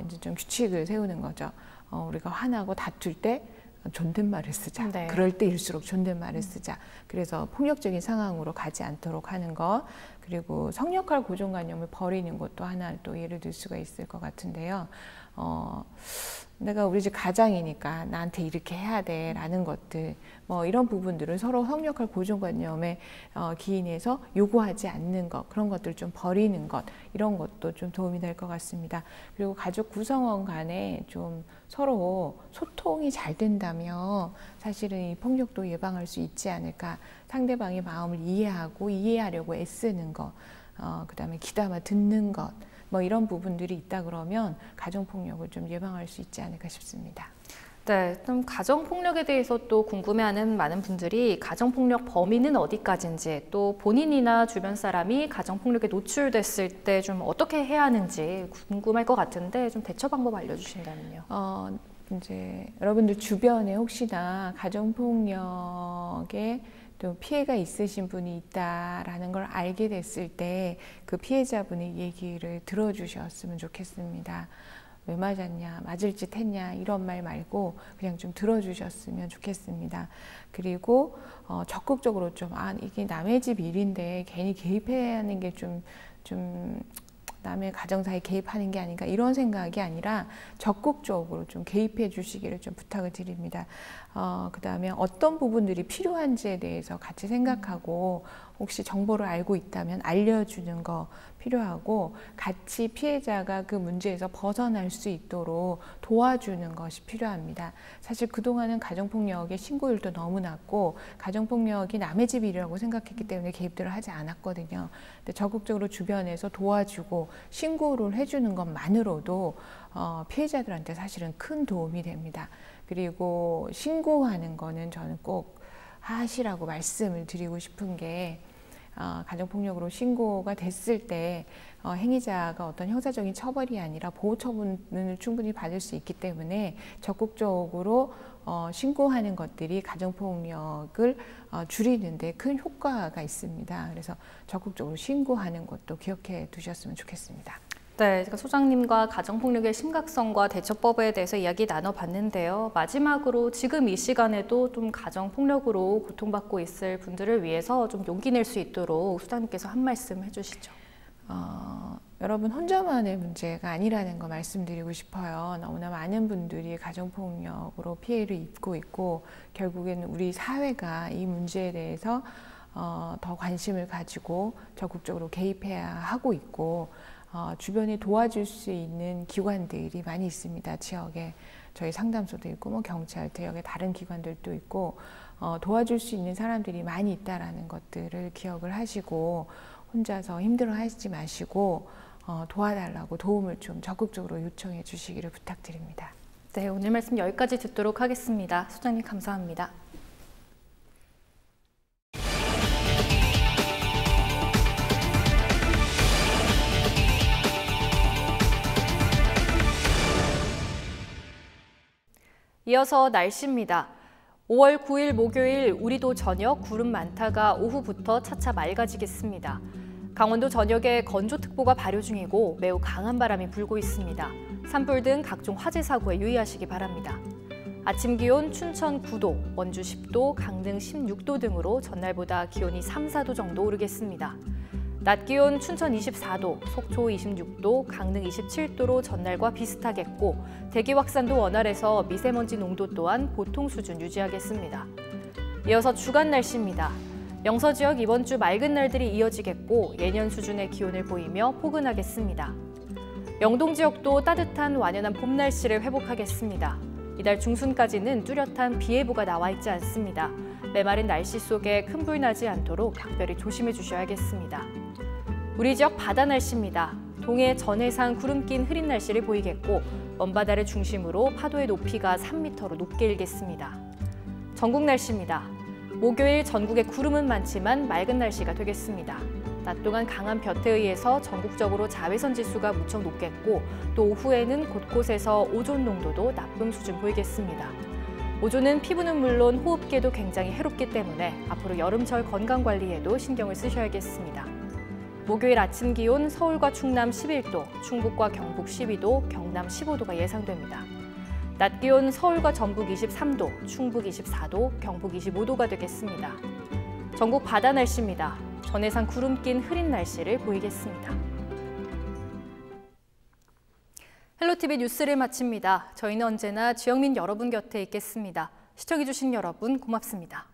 이제 좀 규칙을 세우는 거죠. 우리가 화나고 다툴 때 존댓말을 쓰자. 그럴 때일수록 존댓말을 쓰자. 그래서 폭력적인 상황으로 가지 않도록 하는 것. 그리고 성역할 고정관념을 버리는 것도 하나 또 예를 들 수가 있을 것 같은데요. 내가 우리 집 가장이니까 나한테 이렇게 해야 돼 라는 것들, 뭐 이런 부분들은 서로 성역할 고정관념에 기인해서 요구하지 않는 것, 그런 것들을 좀 버리는 것, 이런 것도 좀 도움이 될 것 같습니다. 그리고 가족 구성원 간에 좀 서로 소통이 잘 된다면 사실은 이 폭력도 예방할 수 있지 않을까. 상대방의 마음을 이해하고 이해하려고 애쓰는 것, 그다음에 귀담아 듣는 것, 뭐 이런 부분들이 있다 그러면 가정폭력을 좀 예방할 수 있지 않을까 싶습니다. 네, 좀 가정폭력에 대해서 또 궁금해하는 많은 분들이 가정폭력 범위는 어디까지인지, 또 본인이나 주변 사람이 가정폭력에 노출됐을 때 좀 어떻게 해야 하는지 궁금할 것 같은데 좀 대처 방법 알려주신다면요. 이제 여러분들 주변에 혹시나 가정폭력에 또 피해가 있으신 분이 있다라는 걸 알게 됐을 때 그 피해자분의 얘기를 들어주셨으면 좋겠습니다. 왜 맞았냐, 맞을 짓 했냐 이런 말 말고 그냥 좀 들어주셨으면 좋겠습니다. 그리고 적극적으로 좀 이게 남의 집 일인데 괜히 개입하는 게 좀 남의 가정사에 개입하는 게 아닌가 이런 생각이 아니라 적극적으로 좀 개입해 주시기를 좀 부탁을 드립니다. 그 다음에 어떤 부분들이 필요한지에 대해서 같이 생각하고 혹시 정보를 알고 있다면 알려주는 거 필요하고 같이 피해자가 그 문제에서 벗어날 수 있도록 도와주는 것이 필요합니다. 사실 그동안은 가정폭력의 신고율도 너무 낮고 가정폭력이 남의 집 일이라고 생각했기 때문에 개입들을 하지 않았거든요. 근데 적극적으로 주변에서 도와주고 신고를 해주는 것만으로도 피해자들한테 사실은 큰 도움이 됩니다. 그리고 신고하는 거는 저는 꼭 하시라고 말씀을 드리고 싶은 게 가정폭력으로 신고가 됐을 때 행위자가 어떤 형사적인 처벌이 아니라 보호 처분을 충분히 받을 수 있기 때문에 적극적으로 신고하는 것들이 가정폭력을 줄이는 데 큰 효과가 있습니다. 그래서 적극적으로 신고하는 것도 기억해 두셨으면 좋겠습니다. 네, 제가 소장님과 가정폭력의 심각성과 대처법에 대해서 이야기 나눠봤는데요. 마지막으로 지금 이 시간에도 좀 가정폭력으로 고통받고 있을 분들을 위해서 좀 용기 낼 수 있도록 소장님께서 한 말씀 해주시죠. 여러분 혼자만의 문제가 아니라는 거 말씀드리고 싶어요. 너무나 많은 분들이 가정폭력으로 피해를 입고 있고 결국에는 우리 사회가 이 문제에 대해서 더 관심을 가지고 적극적으로 개입해야 하고 있고 주변에 도와줄 수 있는 기관들이 많이 있습니다. 지역에 저희 상담소도 있고 뭐 경찰, 대역의 다른 기관들도 있고 도와줄 수 있는 사람들이 많이 있다라는 것들을 기억을 하시고 혼자서 힘들어하지 마시고 도와달라고 도움을 좀 적극적으로 요청해 주시기를 부탁드립니다. 네, 오늘 말씀 여기까지 듣도록 하겠습니다. 소장님 감사합니다. 이어서 날씨입니다. 5월 9일 목요일 우리도 저녁 구름 많다가 오후부터 차차 맑아지겠습니다. 강원도 전역에 건조특보가 발효 중이고 매우 강한 바람이 불고 있습니다. 산불 등 각종 화재 사고에 유의하시기 바랍니다. 아침 기온 춘천 9도, 원주 10도, 강릉 16도 등으로 전날보다 기온이 3, 4도 정도 오르겠습니다. 낮 기온 춘천 24도, 속초 26도, 강릉 27도로 전날과 비슷하겠고 대기 확산도 원활해서 미세먼지 농도 또한 보통 수준 유지하겠습니다. 이어서 주간 날씨입니다. 영서 지역 이번 주 맑은 날들이 이어지겠고 예년 수준의 기온을 보이며 포근하겠습니다. 영동 지역도 따뜻한 완연한 봄 날씨를 회복하겠습니다. 이달 중순까지는 뚜렷한 비 예보가 나와 있지 않습니다. 메마른 날씨 속에 큰 불 나지 않도록 각별히 조심해 주셔야겠습니다. 우리 지역 바다 날씨입니다. 동해 전해상 구름 낀 흐린 날씨를 보이겠고 먼바다를 중심으로 파도의 높이가 3m로 높게 일겠습니다. 전국 날씨입니다. 목요일 전국에 구름은 많지만 맑은 날씨가 되겠습니다. 낮 동안 강한 볕에 의해서 전국적으로 자외선 지수가 무척 높겠고 또 오후에는 곳곳에서 오존 농도도 나쁨 수준 보이겠습니다. 오존은 피부는 물론 호흡기에도 굉장히 해롭기 때문에 앞으로 여름철 건강관리에도 신경을 쓰셔야겠습니다. 목요일 아침 기온 서울과 충남 11도, 충북과 경북 12도, 경남 15도가 예상됩니다. 낮 기온 서울과 전북 23도, 충북 24도, 경북 25도가 되겠습니다. 전국 바다 날씨입니다. 전해상 구름 낀 흐린 날씨를 보이겠습니다. 헬로티비 뉴스를 마칩니다. 저희는 언제나 지역민 여러분 곁에 있겠습니다. 시청해주신 여러분 고맙습니다.